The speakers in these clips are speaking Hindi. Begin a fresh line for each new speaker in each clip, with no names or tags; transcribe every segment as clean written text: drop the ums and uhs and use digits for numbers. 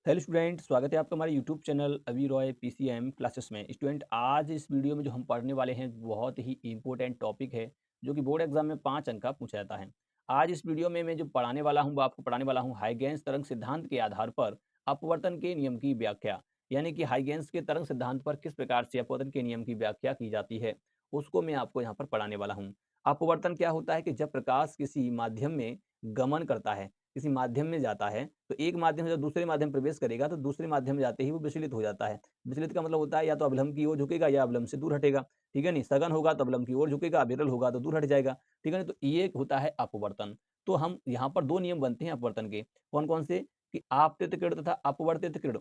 हेलो स्टूडेंट, स्वागत है आपका हमारे यूट्यूब चैनल अभी रॉय पीसीएम क्लासेस में। स्टूडेंट, आज इस वीडियो में जो हम पढ़ने वाले हैं बहुत ही इंपॉर्टेंट टॉपिक है जो कि बोर्ड एग्जाम में 5 अंक का पूछा जाता है। आज इस वीडियो में मैं जो पढ़ाने वाला हूँ वो आपको पढ़ाने वाला हूँ हाइगेंस तरंग सिद्धांत के आधार पर अपवर्तन के नियम की व्याख्या। यानी कि हाइगेंस के तरंग सिद्धांत पर किस प्रकार से अपवर्तन के नियम की व्याख्या की जाती है उसको मैं आपको यहाँ पर पढ़ाने वाला हूँ। अपवर्तन क्या होता है कि जब प्रकाश किसी माध्यम में गमन करता है, किसी माध्यम में जाता है, तो एक माध्यम से जब दूसरे माध्यम प्रवेश करेगा तो दूसरे माध्यम में जाते ही वो विचलित हो जाता है। विचलित का मतलब होता है या तो अवलंब की ओर झुकेगा या अवलंब से दूर हटेगा। ठीक है नहीं, सघन होगा तो अवलंब की ओर झुकेगा, विरल होगा तो दूर हट जाएगा। ठीक है नहीं, तो ये होता है अपवर्तन। तो हम यहाँ पर 2 नियम बनते हैं अपवर्तन के। कौन-कौन से? कि आपतित किरण तथा अपवर्तित किरण।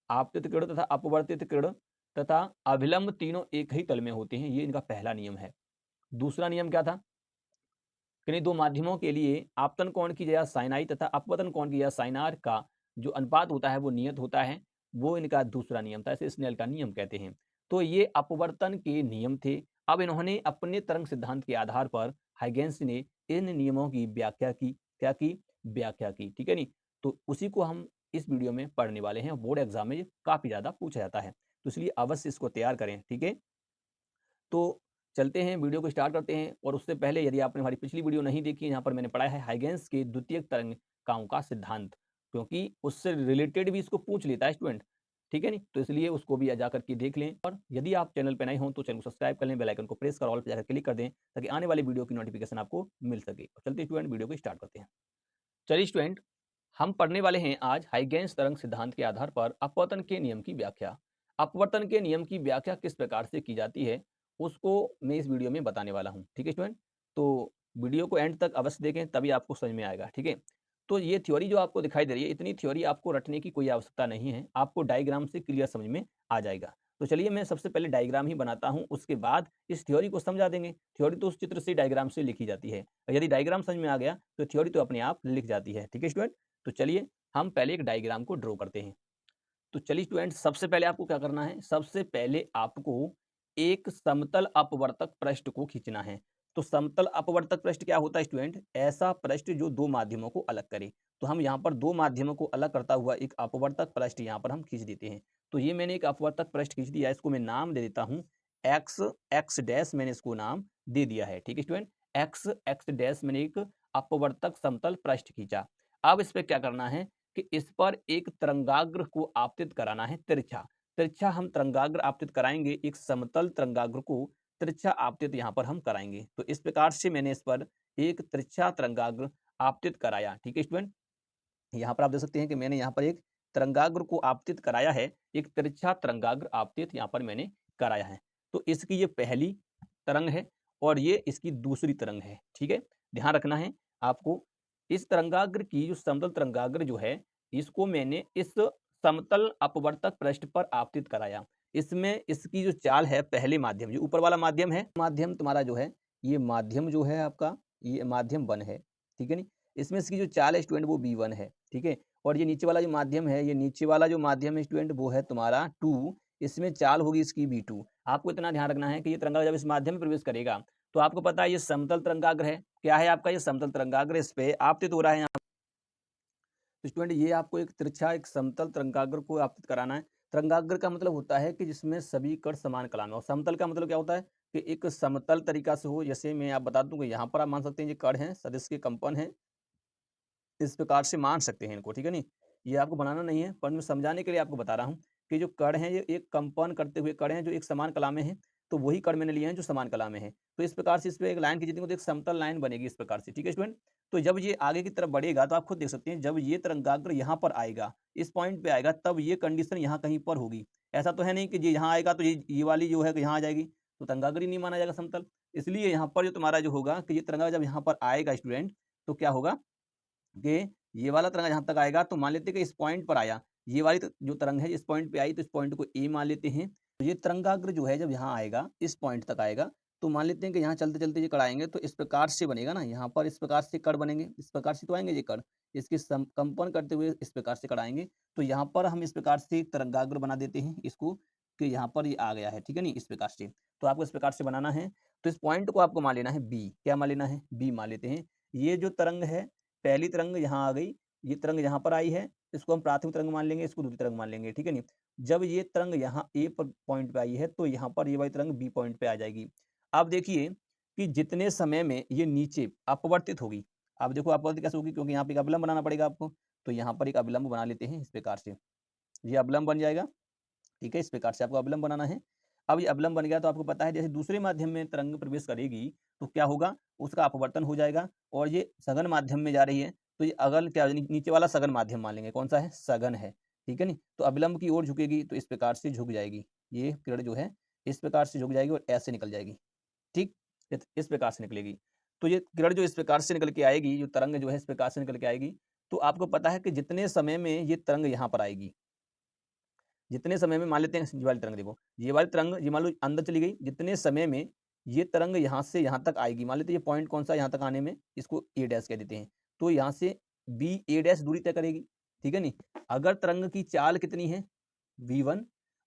आपतित किरण तथा अपवर्तित किरण तथा अभिलंब तीनों एक ही तल में होते हैं। ये इनका पहला नियम है। दूसरा नियम क्या था? किन्हीं 2 माध्यमों के लिए आपतन कोण की जगह sin i तथा अपवर्तन कोण की जगह sin r का जो अनुपात होता है वो नियत होता है। वो इनका दूसरा नियम था, इसे स्नेल का नियम कहते हैं। तो ये अपवर्तन के नियम थे। अब इन्होंने अपने तरंग सिद्धांत के आधार पर हाइगेंस ने इन नियमों की व्याख्या की। क्या की? व्याख्या की। ठीक है नी? तो उसी को हम इस वीडियो में पढ़ने वाले हैं। बोर्ड एग्जाम में ये काफ़ी ज़्यादा पूछा जाता है। तो इसलिए अवश्य इसको तैयार करें। ठीक है? तो चलते हैं, वीडियो को स्टार्ट करते हैं। और उससे पहले यदि आपने हमारी पिछली वीडियो नहीं देखी है, यहाँ पर मैंने पढ़ा है हाइगेंस के द्वितीयक तरंगिकाओं का सिद्धांत, क्योंकि उससे रिलेटेड भी इसको पूछ लेता है स्टूडेंट। ठीक है नी? तो इसलिए उसको भी जा करके देख लें। और यदि आप चैनल पे नए हों तो चैनल को सब्सक्राइब कर लें, बेल आइकन को प्रेस कर ऑल पे जाकर क्लिक कर दें ताकि आने वाली वीडियो की नोटिफिकेशन आपको मिल सके। चलते स्टूडेंट, वीडियो को स्टार्ट करते हैं। चलिए स्टूडेंट, हम पढ़ने वाले हैं आज हाइगेंस तरंग सिद्धांत के आधार पर अपवर्तन के नियम की व्याख्या। अपवर्तन के नियम की व्याख्या किस प्रकार से की जाती है उसको मैं इस वीडियो में बताने वाला हूं। ठीक है स्टूडेंट? तो वीडियो को एंड तक अवश्य देखें, तभी आपको समझ में आएगा। ठीक है? तो ये थ्योरी जो आपको दिखाई दे रही है, इतनी थ्योरी आपको रटने की कोई आवश्यकता नहीं है, आपको डायग्राम से क्लियर समझ में आ जाएगा। तो चलिए मैं सबसे पहले डायग्राम ही बनाता हूं, उसके बाद इस थ्योरी को समझा देंगे। थ्योरी तो उस चित्र से, डायग्राम से लिखी जाती है। यदि डायग्राम समझ में आ गया तो थ्योरी तो अपने आप लिख जाती है। ठीक है स्टूडेंट? तो चलिए हम पहले एक डायग्राम को ड्रॉ करते हैं। तो चलिए स्टूडेंट, सबसे पहले आपको क्या करना है? सबसे पहले आपको एक समतल अपवर्तक पृष्ठ को खींचना है। तो समतल अपवर्तक पृष्ठ क्या होता है स्टूडेंट? ऐसा पृष्ठ जो 2 माध्यमों को अलग करे। तो हम यहाँ पर 2 माध्यमों को अलग करता हुआ एक अपवर्तक पृष्ठ यहाँ पर हम खींच देते हैं। तो ये मैंने एक अपवर्तक पृष्ठ खींच दिया है, इसको मैं नाम दे देता हूँ एक्स एक्स डैश, मैंने इसको नाम दे दिया है। ठीक है स्टूडेंट? एक्स एक्स डैश मैंने एक अपवर्तक समतल पृष्ठ खींचा। अब इस पे क्या करना है कि इस पर एक तरंगाग्र को आपतित कराना है, तिरछा। तिरछा हम तरंगाग्र आपतित कराएंगे, एक समतल तरंगाग्र को तिरछा आपतित यहाँ पर हम कराएंगे। तो इस प्रकार से मैंने इस पर एक तिरछा तरंगाग्र आपतित कराया। ठीक है स्टूडेंट? यहाँ पर आप देख सकते हैं कि मैंने यहाँ पर एक तरंगाग्र को आपतित कराया है, एक तिरछा तरंगाग्र आपतित यहाँ पर मैंने कराया है। तो इसकी ये पहली तरंग है और ये इसकी दूसरी तरंग है। ठीक है? ध्यान रखना है आपको। इस तरंगाग्र की जो समतल तरंगाग्र जो है, इसको मैंने इस समतल अपवर्तक पृष्ठ पर आपतित कराया। इसमें इसकी जो चाल है, पहले माध्यम जो ऊपर वाला माध्यम है, माध्यम तुम्हारा जो है, ये माध्यम जो है आपका, ये माध्यम 1 है। ठीक है नी? इसमें इसकी जो चाल है स्टूडेंट वो B1 है। ठीक है? और ये नीचे वाला जो माध्यम है, ये नीचे वाला जो माध्यम है स्टूडेंट वो है तुम्हारा 2, इसमें चाल होगी इसकी B2। आपको इतना ध्यान रखना है कि ये तरंगाग्र जब इस माध्यम में प्रवेश करेगा तो आपको पता है ये समतल तरंगाग्र है। क्या है आपका? ये समतल तरंगाग्र, इस पे आपतित हो रहा है यहाँ। तो स्टूडेंट, ये आपको एक तिरछा एक समतल तरंगाग्र को आपतित कराना है। तरंगाग्र का मतलब होता है कि जिसमें सभी कण समान कला में हो। समतल का मतलब क्या होता है कि एक समतल तरीका से हो। जैसे मैं आप बता दूं कि यहाँ पर आप मान सकते हैं ये कण है, सदिश के कंपन है, इस प्रकार से मान सकते हैं इनको। ठीक है नहीं? ये आपको बनाना नहीं है, पर मैं समझाने के लिए आपको बता रहा हूँ कि जो कण हैं ये एक कंपन करते हुए कण हैं जो एक समान कला में हैं। तो वही कण मैंने लिए हैं जो समान कला में हैं। तो इस प्रकार से इस पे एक लाइन खींचेंगे तो एक समतल लाइन बनेगी इस प्रकार से। ठीक है स्टूडेंट? तो जब ये आगे की तरफ बढ़ेगा तो आप खुद देख सकते हैं, जब ये तरंगाग्र यहाँ पर आएगा, इस पॉइंट पे आएगा, तब ये कंडीशन यहाँ कहीं पर होगी। ऐसा तो है नहीं कि ये यहाँ आएगा तो ये वाली जो है यहाँ आ जाएगी, तो तरंगाग्र ही नहीं माना जाएगा समतल। इसलिए यहाँ पर जो तुम्हारा जो होगा कि ये तरंगाग्र जब यहाँ पर आएगा स्टूडेंट, तो क्या होगा कि ये वाला तरंग जहाँ तक आएगा तो मान लेते हैं कि इस पॉइंट पर आया। ये वाली जो तरंग है इस पॉइंट पे आई तो इस पॉइंट को ए मान लेते हैं। तो ये तरंगाग्र जो है जब यहाँ आएगा, इस पॉइंट तक आएगा, तो मान लेते हैं कि यहाँ चलते-चलते ये कण आएँगे तो इस प्रकार से बनेगा ना, यहाँ पर इस प्रकार से कण बनेंगे, इस प्रकार से तो आएँगे ये कण। इसके कंपन करते हुए इस प्रकार से कण आएँगे। तो यहाँ पर हम इस प्रकार से एक तरंगाग्र बना देते हैं इसको, कि यहाँ पर ये आ गया है। ठीक है नहीं? इस प्रकार से। तो आपको इस प्रकार से बनाना है। तो इस पॉइंट को आपको मान लेना है बी। क्या मान लेना है? बी मान लेते हैं। ये जो तरंग है, पहली तरंग यहाँ आ गई, ये तरंग यहाँ पर आई है, इसको हम प्राथमिक तरंग मान लेंगे, इसको द्वितीय तरंग मान लेंगे, ठीक है नहीं। जब ये तरंग यहाँ ए पर पॉइंट पे आई है तो यहाँ पर ये वाली तरंग बी पॉइंट पे आ जाएगी। अब देखिए कि जितने समय में ये नीचे अपवर्तित होगी, अब देखो अपवर्तित कैसे होगी, क्योंकि यहाँ पे एक अभिलंब बनाना पड़ेगा आपको, तो यहाँ पर एक अभिलंब बना लेते हैं इस प्रकार से, ये अभिलंब बन जाएगा, ठीक है। इस प्रकार से आपको अभिलंब बनाना है। अब ये अभिलंब बन गया तो आपको पता है जैसे दूसरे माध्यम में तरंग प्रवेश करेगी तो क्या होगा, उसका अपवर्तन हो जाएगा, और ये सघन माध्यम में जा रही है तो ये अगल क्या नीचे वाला सघन माध्यम मान लेंगे, कौन सा है, सघन है, ठीक है नहीं। तो अभिलंब की ओर झुकेगी तो इस प्रकार से झुक जाएगी, ये किरण जो है इस प्रकार से झुक जाएगी और ऐसे निकल जाएगी, ठीक, इस प्रकार से निकलेगी। तो ये किरण जो इस प्रकार से निकल के आएगी, जो तरंग जो है इस प्रकार से निकल के आएगी, तो आपको पता है कि जितने समय में ये तरंग यहाँ पर आएगी, जितने समय में मान लेते हैं ये वाली तरंग, देखो ये वाली तरंग ये मान लो अंदर चली गई, जितने समय में ये तरंग यहाँ से यहाँ तक आएगी, मान लेते हैं ये पॉइंट कौन सा यहाँ तक आने में, इसको ए डैश कह देते हैं, तो यहाँ से बी ए डैश दूरी तय करेगी, ठीक है नहीं। अगर तरंग की चाल कितनी है v1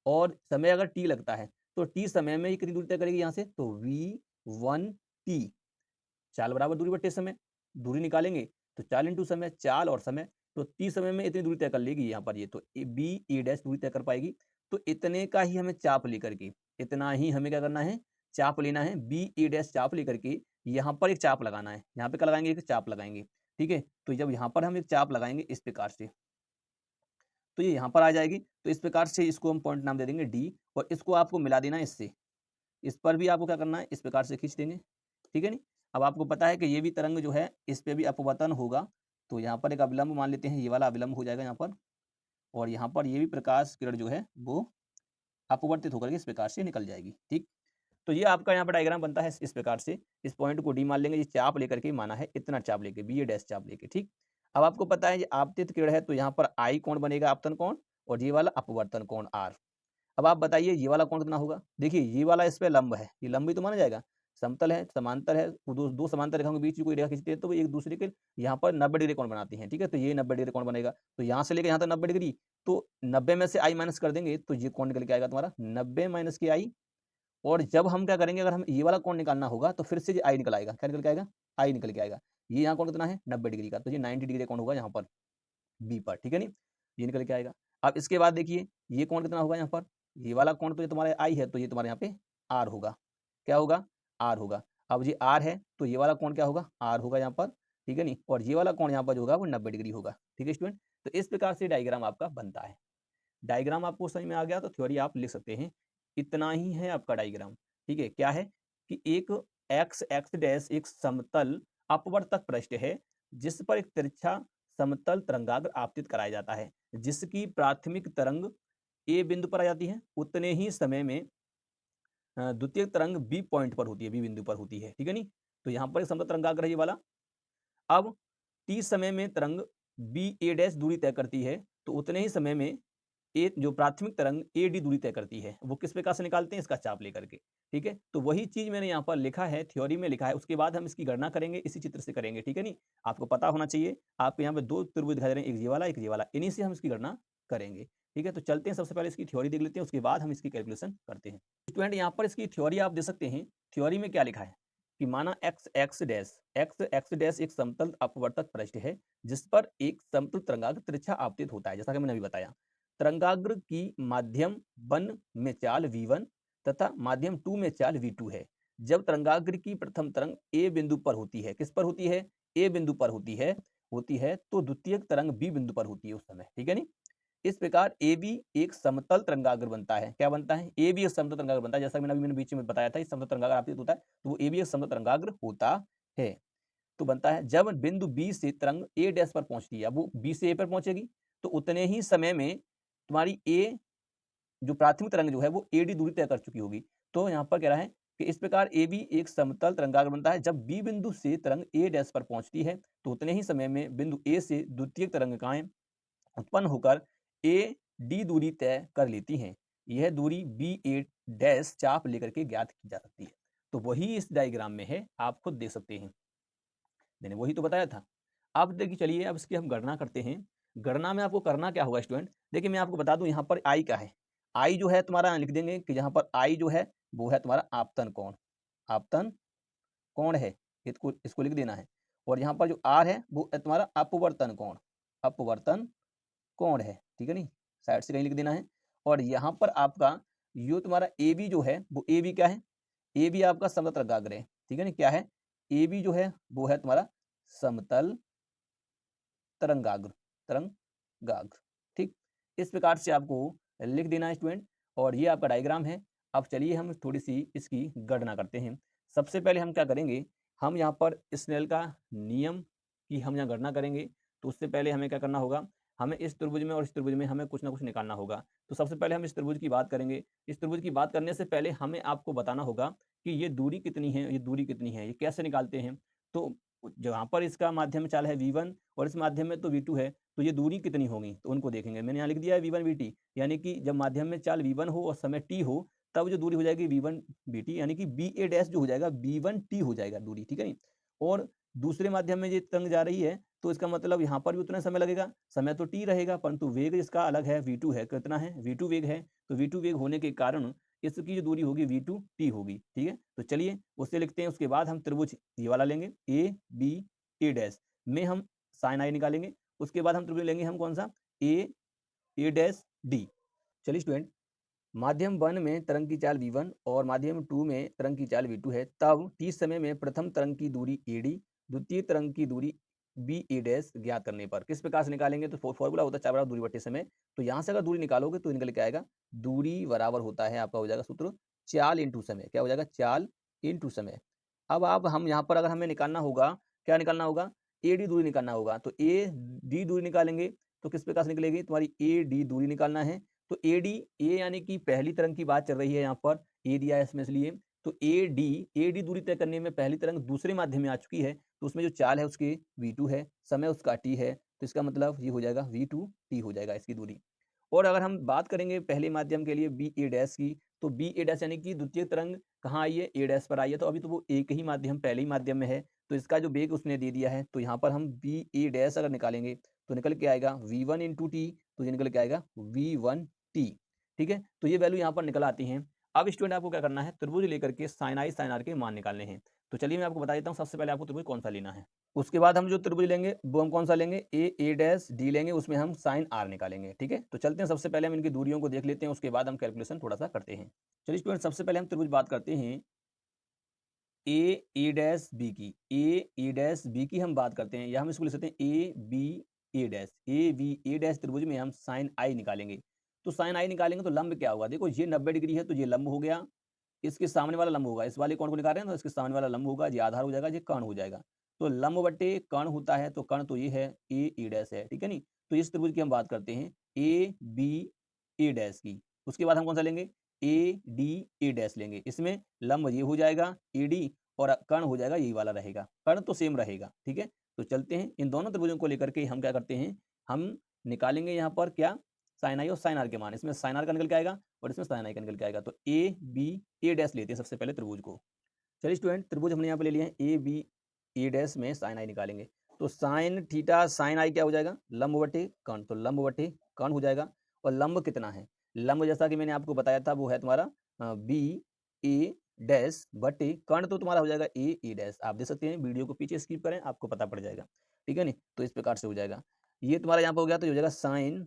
और समय अगर t लगता है तो t समय में ये कितनी दूरी तय करेगी यहाँ से, तो v1t, चाल बराबर दूरी बटे समय, दूरी निकालेंगे तो चाल इंटू समय, चाल और समय, तो टी समय में इतनी दूरी तय कर लेगी यहाँ पर ये, तो बी ए डैश दूरी तय कर पाएगी। तो इतने का ही हमें चाप लेकर के, इतना ही हमें क्या करना है, चाप लेना है, बी ए डैश चाप लेकर के यहाँ पर एक चाप लगाना है, यहाँ पे क्या लगाएंगे, एक चाप लगाएंगे, ठीक है। तो जब यहाँ पर हम एक चाप लगाएंगे इस प्रकार से, तो ये यहाँ पर आ जाएगी, तो इस प्रकार से इसको हम पॉइंट नाम दे देंगे डी, और इसको आपको मिला देना है इससे, इस पर भी आपको क्या करना है, इस प्रकार से खींच देंगे, ठीक है नहीं। अब आपको पता है कि ये भी तरंग जो है इस पे भी अपवर्तन होगा, तो यहाँ पर एक अविलंब मान लेते हैं, ये वाला अविलंब हो जाएगा यहाँ पर, और यहाँ पर ये भी प्रकाश किरण जो है वो अपवर्तित होकर के इस प्रकार से निकल जाएगी, ठीक। तो ये आपका यहाँ पर डायग्राम बनता है इस प्रकार से, इस पॉइंट को डी मान लेंगे, ये चाप लेकर के माना है, इतना चाप लेके बी ए डैश चाप लेके, ठीक। अब आपको पता है ये आपतित किरण है तो यहाँ पर आई कोण बनेगा, आपतन कोण, और ये वाला अपवर्तन कोण आर। अब आप बताइए ये वाला कोण कितना होगा, देखिए ये वाला इस पे लंब है, ये लंब ही तो माना जाएगा, समतल है, समांतर है, दो समांतर रेखाओं के बीच में कोई रेखा खींचते हैं तो वो एक दूसरे के यहाँ पर 90 डिग्री कोण बनाती हैं, ठीक है। तो ये 90 डिग्री कोण बनेगा, तो यहाँ से लेकर यहाँ तक 90 डिग्री, तो 90 में से आई माइनस कर देंगे तो ये कोण निकल के आएगा तुम्हारा 90 माइनस के आई। और जब हम क्या करेंगे, अगर हम ये वाला कोण निकालना होगा तो फिर से ये आई निकल आएगा, क्या निकल के आएगा, आई निकल के आएगा। ये यहाँ कोण कितना है 90 डिग्री का, तो ये 90 डिग्री कोण होगा यहाँ पर बी पर, ठीक है नहीं, ये निकल के आएगा। अब इसके बाद देखिए ये कोण कितना होगा यहाँ पर, ये वाला कोण तो ये तुम्हारे आई है, तो ये तुम्हारे यहाँ पे आर होगा, क्या होगा, आर होगा। अब ये आर है तो ये वाला कोण क्या होगा, आर होगा यहाँ पर, ठीक है नहीं, और ये वाला कोण यहाँ पर जो होगा वो 90 डिग्री होगा, ठीक है स्टूडेंट। तो इस प्रकार से डायग्राम आपका बनता है। डायग्राम आपको समझ में आ गया तो थ्योरी आप लिख सकते हैं, इतना ही है आपका डायग्राम, ठीक है। क्या है कि एक एक्स एक्स डैश एक समतल अपवर्तक पृष्ठ है जिस पर एक तिरछा समतल तरंगाग्र आपतित कराया जाता है, जिसकी प्राथमिक तरंग ए बिंदु पर आ जाती है, उतने ही समय में द्वितीय तरंग बी पॉइंट पर होती है, बी बिंदु पर होती है, ठीक है नहीं। तो यहाँ पर एक समतल तरंगाग्र है ये वाला। अब टी समय में तरंग बी ए डैश दूरी तय करती है, तो उतने ही समय में ए जो प्राथमिक तरंग ए डी दूरी तय करती है, वो किस प्रकार से निकालते हैं, इसका चाप लेकर के, ठीक है। तो वही चीज मैंने यहाँ पर लिखा है, थ्योरी में लिखा है, उसके बाद हम इसकी गणना करेंगे, इसी चित्र से करेंगे, ठीक है नहीं। आपको पता होना चाहिए, आपको यहाँ पे दो त्रिभुज दिखाई दे रहे हैं, एक ये वाला एक ये वाला, इन्हीं से हम इसकी गणना करेंगे, ठीक है। तो चलते हैं, सबसे पहले इसकी थ्योरी देख लेते हैं, उसके बाद हम इसकी कैलकुलेशन करते हैं। स्टूडेंट यहाँ पर इसकी थ्योरी आप दे सकते हैं, थ्योरी में क्या लिखा है कि माना एक्स एक्स डैश एक समतल अपवर्तक पृष्ठ है जिस पर एक समतल तरंगाग्र तिरछा आपतित होता है, जैसा कि मैंने अभी बताया। तरंगाग्र की माध्यम 1 में चाल v1 तथा माध्यम 2 में चाल v2 है। जब तरंगाग्र की प्रथम तरंग ए बिंदु पर होती है, किस पर होती है, ए बिंदु पर होती है तो द्वितीय तरंग बी बिंदु पर होती है उस समय, ठीक है नहीं। इस प्रकार ए बी एक समतल तरंगाग्र बनता है, क्या बनता है, ए बी एक समतल तरंगाग्र बनता है, जैसा मैंने बीच में बताया था, इस समतल तरंगाग्र आपतित होता है तो वो ए बी एक समतल तरंगाग्र होता है। तो बनता है जब बिंदु बी से तरंग ए डैश पर पहुंचती है, अब वो बी से ए पर पहुंचेगी तो उतने ही समय में तुम्हारी ए जो प्राथमिक तरंग जो है वो ए डी दूरी तय कर चुकी होगी। तो यहाँ पर कह रहा है कि इस प्रकार ए बी एक समतल तरंगाग्र बनता है जब बी बिंदु से तरंग ए डैश पर पहुंचती है तो उतने ही समय में बिंदु ए से द्वितीय तरंगिकाएं उत्पन्न होकर ए डी दूरी तय कर लेती हैं। यह दूरी बी ए डैश चाप लेकर के ज्ञात की जा सकती है। तो वही इस डायग्राम में है, आप खुद देख सकते हैं, मैंने वही तो बताया था। अब देखिए चलिए अब इसकी हम गणना करते हैं। गणना में आपको करना क्या होगा स्टूडेंट, देखिए मैं आपको बता दूं यहाँ पर आई क्या है। आई जो है तुम्हारा लिख देंगे कि यहाँ पर आई जो है वो है तुम्हारा आपतन कोण, आपतन कोण है, इसको लिख देना है। और यहाँ पर जो आर है वो है तुम्हारा अपवर्तन कोण, अपवर्तन कोण है, ठीक है नहीं, साइड से कहीं लिख देना है। और यहाँ पर आपका यो तुम्हारा ए बी जो है वो ए बी क्या है, ए बी आपका समतल तरंगाग्र है, ठीक है नहीं, क्या है, ए बी जो है वो है तुम्हारा समतल तरंगाग्र, तरंगाग्र, ठीक। इस प्रकार से आपको लिख देना है स्टूडेंट, और ये आपका डायग्राम है। अब चलिए हम थोड़ी सी इसकी गणना करते हैं। सबसे पहले हम क्या करेंगे, हम यहाँ पर स्नेल का नियम की हम यहाँ गणना करेंगे। तो उससे पहले हमें क्या करना होगा, हमें इस त्रिभुज में और इस त्रिभुज में हमें कुछ ना कुछ निकालना होगा। तो सबसे पहले हम इस त्रिभुज की बात करेंगे। इस त्रिभुज की बात करने से पहले हमें आपको बताना होगा कि ये दूरी कितनी है, ये दूरी कितनी है, ये कैसे निकालते हैं। तो जहाँ पर इसका माध्यम चाल है v1 और इस माध्यम में तो v2 है, तो ये दूरी कितनी होगी तो उनको देखेंगे। मैंने यहाँ लिख दिया है v1 vt, यानी कि जब माध्यम में चाल v1 हो और समय t हो, तब जो दूरी हो जाएगी v1 vt, यानी कि ba डैश जो हो जाएगा v1 t हो जाएगा दूरी, ठीक है नहीं। और दूसरे माध्यम में ये तरंग जा रही है, तो इसका मतलब यहाँ पर भी उतना समय लगेगा, समय तो t रहेगा, परंतु वेग इसका अलग है, v2 है, कितना है, v2 वेग है। तो v2 वेग होने के कारण इसकी जो दूरी होगी v2 t होगी, ठीक है। तो चलिए उससे लिखते हैं। उसके बाद हम त्रिभुज ये वाला लेंगे ए बी ए डैश में हम साइन आई निकालेंगे। उसके बाद हम त्रिभुज लेंगे हम कौन सा, ए डैश डी। चलिए स्टूडेंट, माध्यम 1 में तरंग की चाल v1 और माध्यम 2 में तरंग की चाल v2 है, तब t समय में प्रथम तरंग की दूरी ad, द्वितीय तरंग की दूरी ba डैश ज्ञात करने पर किस प्रकार से निकालेंगे। तो फॉर्मूला होता है 4 बराबर दूरी बटे समय। तो यहाँ से अगर दूरी निकालोगे तो निकल के आएगा, दूरी बराबर होता है आपका हो जाएगा सूत्र चाल इंटू समय, क्या हो जाएगा, चाल इंटू समय। अब हम यहाँ पर अगर हमें निकालना होगा, क्या निकालना होगा, ए डी दूरी निकालना होगा। तो ए डी दूरी निकालेंगे तो किस प्रकार से निकलेगी, तुम्हारी ए डी दूरी निकालना है। तो ए डी, ए यानी कि पहली तरंग की बात चल रही है, यहाँ पर ए दिया है इसमें, इसलिए तो ए डी दूरी तय करने में पहली तरंग दूसरे माध्यम में आ चुकी है, तो उसमें जो चाल है उसकी v2 है, समय उसका t है, तो इसका मतलब ये हो जाएगा v2 t हो जाएगा इसकी दूरी। और अगर हम बात करेंगे पहले माध्यम के लिए बी ए डैश की, तो बी ए डैश यानी कि द्वितीय तरंग कहाँ आई है, ए डैश पर आई है। तो अभी तो वो एक ही माध्यम, पहले ही माध्यम में है, तो इसका जो वेग उसने दे दिया है। तो यहाँ पर हम बी ए डैश अगर निकालेंगे तो निकल के आएगा v1 इंटू टी, तो ये निकल के आएगा v1t, ठीक है। तो ये वैल्यू यहाँ पर निकल आती हैं। अब स्टूडेंट आपको क्या करना है, त्रिभुज लेकर के साइन आई साइन आर के मान निकालने हैं। तो चलिए मैं आपको बता देता हूँ, सबसे पहले आपको त्रिभुज कौन सा लेना है। उसके बाद हम जो त्रिभुज लेंगे वो हम कौन सा लेंगे, ए डैश डी लेंगे, उसमें हम साइन आर निकालेंगे, ठीक है। तो चलते हैं, सबसे पहले हम इनकी दूरियों को देख लेते हैं, उसके बाद हम कैलकुलेशन थोड़ा सा करते हैं। चलिए स्टूडेंट, सबसे पहले हम त्रिभुज बात करते हैं ए डैश बी की। ए डैश बी की हम बात करते हैं, या हम इसको लिख सकते हैं A B A dash. A B A dash त्रिभुज में हम साइन आई निकालेंगे। तो साइन आई निकालेंगे तो लंब क्या होगा, देखो ये 90 डिग्री है, तो ये लंब हो गया, इसके सामने वाला लंब होगा, इस वाले कोण को निकाल रहे हैं तो इसके सामने वाला लंब होगा, ये आधार हो जाएगा, ये कर्ण हो जाएगा। तो लंब बटे कर्ण होता है, तो कर्ण तो ये है ए डैश है, ठीक है नहीं। तो इस त्रिभुज की हम बात करते हैं ए बी ए डैश की। उसके बाद हम कौन सा लेंगे, ए डी ए डैश लेंगे। इसमें लंब ये हो जाएगा ए डी, और कर्ण हो जाएगा यही वाला रहेगा, कर्ण तो सेम रहेगा, ठीक है। तो चलते हैं, इन दोनों त्रिभुजों को लेकर के हम क्या करते हैं, हम निकालेंगे यहाँ पर क्या, साइन आई और साइन आर के मान। इसमें साइन आर का निकल के आएगा और इसमें साइन आई का निकल के आएगा। तो ए बी ए डैश लेते हैं सबसे पहले त्रिभुज को। चलिए स्टूडेंट, त्रिभुज हमने यहाँ पे ले लिया है ए बी ए डैश में साइन आई निकालेंगे। तो साइन थीटा साइन आई क्या हो जाएगा, लंब बटे कर्ण, तो लंब बटे कर्ण हो जाएगा। और लंब कितना है, लंब जैसा कि मैंने आपको बताया था वो है तुम्हारा बी ए डैश बटे कर्ण, तो तुम्हारा हो जाएगा ए डैश। आप देख सकते हैं, वीडियो को पीछे स्किप करें, आपको पता पड़ जाएगा, ठीक है नहीं। तो इस प्रकार से हो जाएगा, ये तुम्हारा यहाँ पे हो गया, तो ये हो जाएगा साइन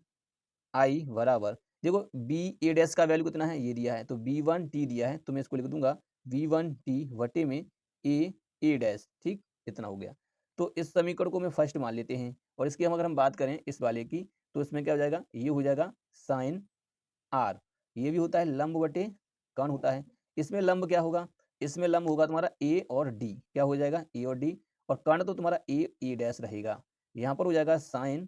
आई बराबर, देखो बी ए डैश का वैल्यू कितना है, ये दिया है, तो b1t दिया है, तो मैं इसको लिख दूंगा v1t वटे में ए डैश, ठीक, इतना हो गया। तो इस समीकरण को मैं फर्स्ट मान लेते हैं, और इसकी हम अगर हम बात करें इस वाले की, तो इसमें क्या हो जाएगा, ये हो जाएगा साइन आर, ये भी होता है लंब बटे कर्ण होता है। इसमें लंब क्या होगा, इसमें लंब होगा तुम्हारा ए और डी, क्या हो जाएगा, ए और डी, और कर्ण तो तुम्हारा ए डैश रहेगा। यहाँ पर हो जाएगा साइन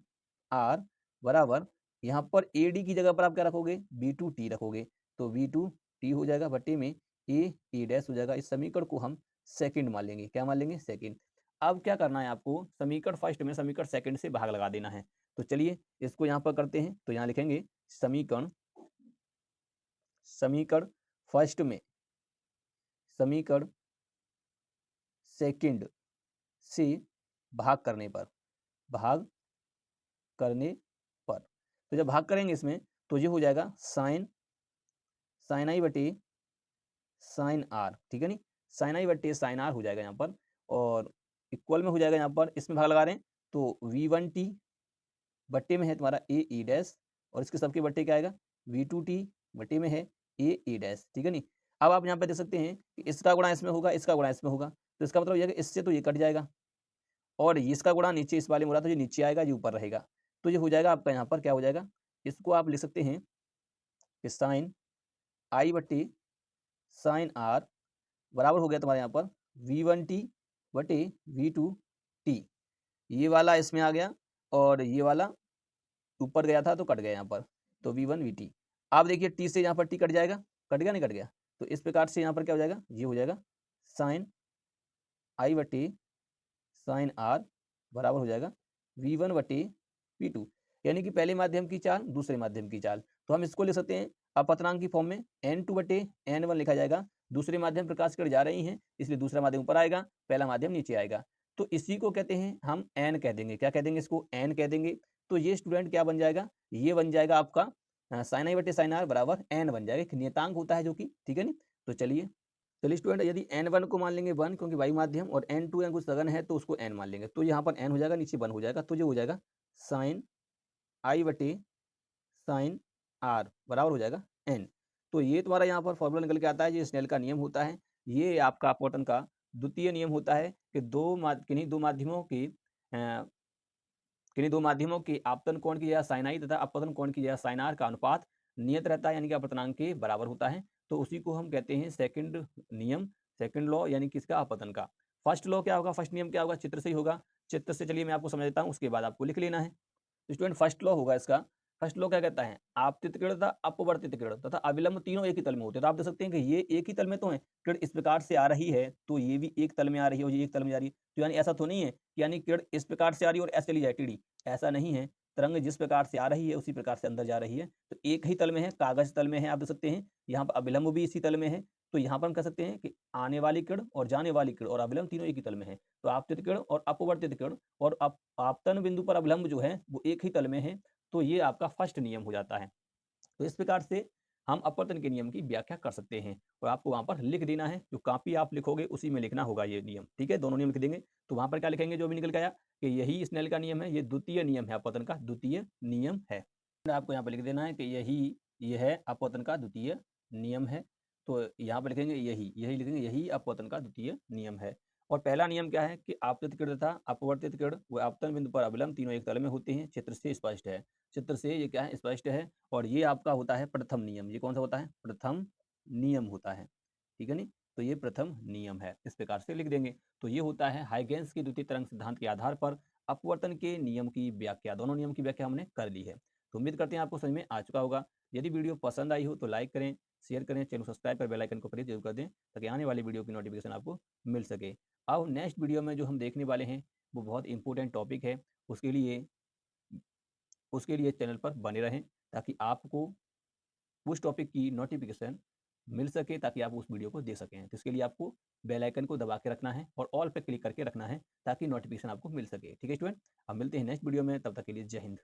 आर बराबर, यहाँ पर ए डी की जगह पर आप क्या रखोगे, b2t रखोगे, तो b2t हो जाएगा बटे में ए डैश हो जाएगा। इस समीकरण को हम सेकंड मान लेंगे, क्या मान लेंगे, सेकंड। अब क्या करना है आपको, समीकरण फर्स्ट में समीकरण सेकंड से भाग लगा देना है। तो चलिए इसको यहाँ पर करते हैं, तो यहाँ लिखेंगे समीकरण, समीकरण फर्स्ट में समीकरण सेकंड से भाग करने पर, भाग करने पर, तो जब भाग करेंगे इसमें तो ये हो जाएगा साइन साइन आई बटे साइन आर, ठीक है नहीं, साइन आई बटे साइन आर हो जाएगा यहाँ पर, और इक्वल में हो जाएगा यहाँ पर, इसमें भाग लगा रहे हैं तो v1t बट्टे में है तुम्हारा ए ई डैश, और इसके सबके बट्टे क्या आएगा, V2T बट्टे में है ए ई डैश, ठीक है नहीं। अब आप यहाँ पे देख सकते हैं कि इसका गुणा इसमें होगा, इसका गुणा इसमें होगा, तो इसका मतलब यह है कि इससे तो ये कट जाएगा, और इसका गुणा नीचे इस वाले में हो रहा, तो ये नीचे आएगा, ये ऊपर रहेगा, तो ये हो जाएगा आपका यहाँ पर क्या हो जाएगा, इसको आप लिख सकते हैं कि साइन आई बट्टे साइन आर बराबर हो गया तुम्हारे यहाँ पर V1T बटे V2T। ये वाला इसमें आ गया और ये वाला ऊपर गया था तो कट गया यहाँ पर, तो V1VT। आप देखिए T से यहाँ पर T कट जाएगा, कट गया नहीं कट गया, तो इस प्रकार से यहाँ पर क्या हो जाएगा, ये हो जाएगा साइन आई बटे साइन आर बराबर हो जाएगा V1 बटे V2, यानी कि पहले माध्यम की चाल दूसरे माध्यम की चाल। तो हम इसको लिख सकते हैं अपतनांक की फॉर्म में N2 बटे N1 लिखा जाएगा। दूसरे माध्यम प्रकाश किरण जा रही हैं, इसलिए दूसरा माध्यम ऊपर आएगा, पहला माध्यम नीचे आएगा, तो इसी को कहते हैं हम N कह देंगे। क्या कह देंगे इसको, N कह देंगे। तो ये स्टूडेंट क्या बन जाएगा, ये बन जाएगा आपका साइन आई बटे साइन आर बराबर N बन जाएगा, एक नियतांक होता है जो कि, ठीक है नहीं। तो चलिए स्टूडेंट यदि N1 को मान लेंगे 1 क्योंकि वायु माध्यम, और N2 कुछ सघन है तो उसको N मान लेंगे, तो यहाँ पर N हो जाएगा, नीचे 1 हो जाएगा, तो ये हो जाएगा साइन आई बटे साइन आर बराबर हो जाएगा N। तो ये तुम्हारा यहाँ पर फॉर्मूला निकल के आता है, ये स्नेल का नियम होता है, ये आपका अपवर्तन का द्वितीय नियम होता है कि किन्हीं दो माध्यमों के आपतन कोण की जगह साइन आई तथा अपवर्तन कोण की जगह साइन आर का अनुपात नियत रहता है, यानी कि अपवर्तनांक के बराबर होता है, तो उसी को हम कहते हैं सेकंड नियम, सेकंड लॉ, यानी किसका, अपवर्तन का। फर्स्ट लॉ क्या होगा, फर्स्ट नियम क्या होगा, चित्र से ही होगा। चित्र से चलिए मैं आपको समझ देता हूँ, उसके बाद आपको लिख लेना है। तो स्टूडेंट फर्स्ट लॉ होगा इसका, फर्स्ट लॉ क्या कहता है, आपतित किरण तथा अपवर्तित किरण तथा अविलंब तीनों एक ही तल में होते हैं। तो आप देख सकते हैं कि ये एक ही तल में तो है, किरण इस प्रकार से आ रही है तो ये भी एक तल में आ रही है और ये एक तल में जा रही है, तो यानी ऐसा तो नहीं है कि यानी किरण इस प्रकार से आ रही है और ऐसे चली जाए टीडी, ऐसा नहीं है। तरंग जिस प्रकार से आ रही है उसी प्रकार से अंदर जा रही है, तो एक ही तल में है, कागज तल में है, आप देख सकते हैं यहाँ पर अविलंब भी इसी तल में है, तो यहाँ पर हम कह सकते हैं कि आने वाली किरण और जाने वाली किरण और अविलंब तीनों एक ही तल में है। तो आपतित किरण और अपवर्तित किरण और आपतन बिंदु पर अविलंब जो है वो एक ही तल में है, तो ये आपका फर्स्ट नियम हो जाता है। तो इस प्रकार से हम अपवर्तन के नियम की व्याख्या कर सकते हैं, और आपको वहां पर लिख देना है, जो कापी आप लिखोगे उसी में लिखना होगा ये नियम, ठीक है। दोनों नियम लिख देंगे, तो वहां पर क्या लिखेंगे, जो भी निकल गया कि यही स्नेल का नियम है, ये द्वितीय नियम है, अपवर्तन का द्वितीय नियम है। आपको यहाँ पर लिख देना है कि यह है अपवर्तन का द्वितीय नियम है, तो यहाँ पर लिखेंगे यही लिखेंगे, यही अपवर्तन का द्वितीय नियम है। और पहला नियम क्या है कि आपतित किरण तथा अपवर्तित किरण व आपतन बिंदु पर अविलंब तीनों एक तल में होते हैं, चित्र से स्पष्ट है। चित्र से ये क्या है, स्पष्ट है। और ये आपका होता है प्रथम नियम। ये कौन सा होता है, प्रथम नियम होता है, ठीक है नहीं। तो ये प्रथम नियम है, इस प्रकार से लिख देंगे। तो ये होता है हाइगेंस के द्वितीय तरंग सिद्धांत के आधार पर अपवर्तन के नियम की व्याख्या। दोनों नियम की व्याख्या हमने कर ली है, तो उम्मीद करते हैं आपको समझ में आ चुका होगा। यदि वीडियो पसंद आई हो तो लाइक करें, शेयर करें, चैनल सब्सक्राइब कर बेल आइकन को प्रेस जरूर कर दें, ताकि आने वाली वीडियो की नोटिफिकेशन आपको मिल सके। अब नेक्स्ट वीडियो में जो हम देखने वाले हैं वो बहुत इंपॉर्टेंट टॉपिक है, उसके लिए चैनल पर बने रहें, ताकि आपको उस टॉपिक की नोटिफिकेशन मिल सके, ताकि आप उस वीडियो को देख सकें। तो इसके लिए आपको बेल आइकन को दबा के रखना है और ऑल पे क्लिक करके रखना है, ताकि नोटिफिकेशन आपको मिल सके, ठीक है स्टूडेंट। अब मिलते हैं नेक्स्ट वीडियो में, तब तक के लिए जय हिंद।